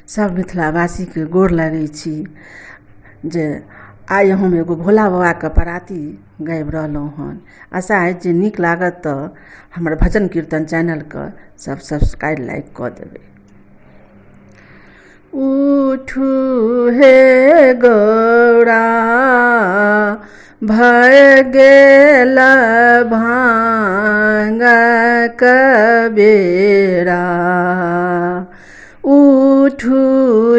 सब मिथिलावासी के गोर लगै छी जे आइ हम एगो भोला बाबा के पराती गाबि रहलहुँ हन। आशा अछि जे नीक लागत तऽ हमर भजन कीर्तन चैनल के सब सब्सक्राइब लाइक कऽ देबै। उठू हे गौरा भऽ गेल भांग बेरा, उठू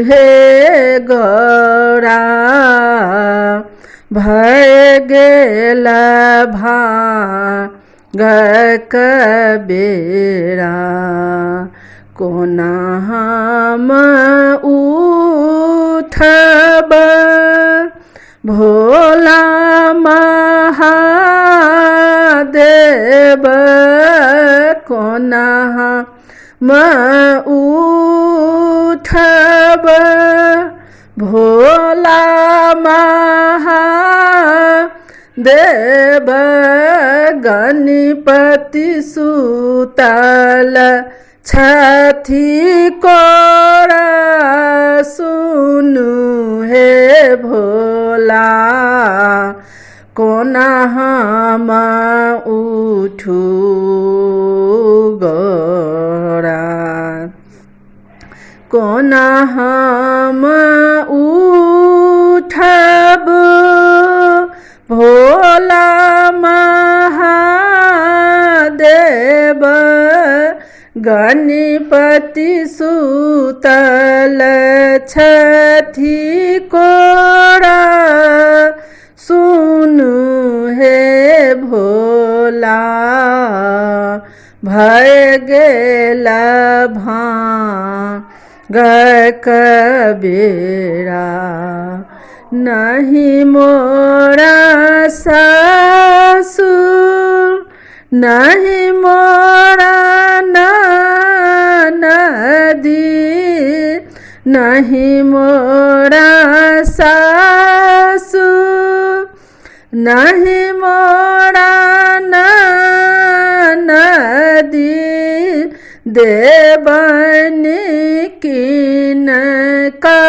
हे गौरा भऽ गेल भांग बेरा, कोना हम उठब भोला महादेव, कोना हम उठब भोला महादेव, गणपति सुतल छथि कोरा, सुनु हे भोला कोना हम उठू गौरा, कोना हम उठब भोला महादेव, गणपति सुतल छथि कोरा, सुनु हे भोला भऽ गेल भांग बेरा, नहीं मोरा सासुर नहीं मोरा नदी, नहीं मोरा सासुर नहीं मोरा नदी, देवन किन का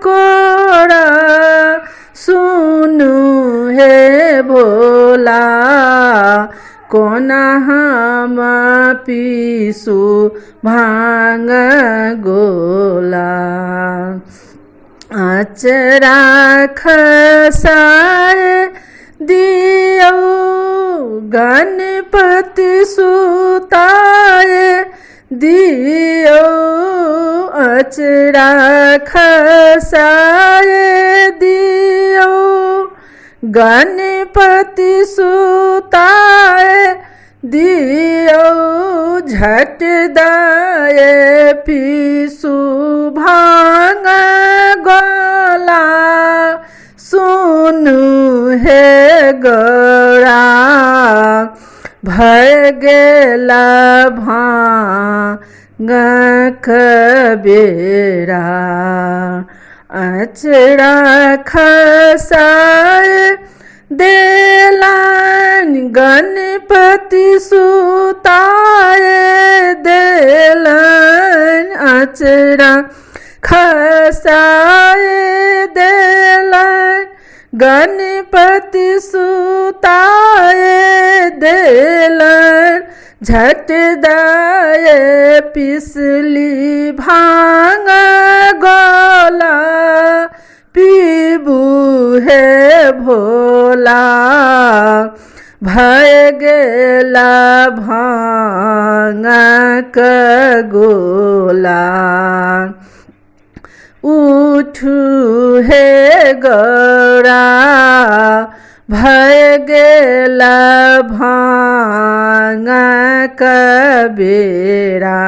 कोरा, सुनु हे भोला कोना हम पीसू भांग गोला, अचरा खसाए दियो गणपति सुताए दियो, अचरा खसाए दियो गणपति सुताए दियो, झट दाए पीसू भांग गोला, सुनु हे गौरा भऽ गेल भांग बेरा, अचरा खसाए देलन गणपति सुताए देलन, अचरा खसाए देलन गणपति सुताए देलन, झट दाए पिसली भांग गोला, पीबू हे भोला भऽ गेल भांग गोला, उठू हे गौरा भऽ गेल भांग बेरा।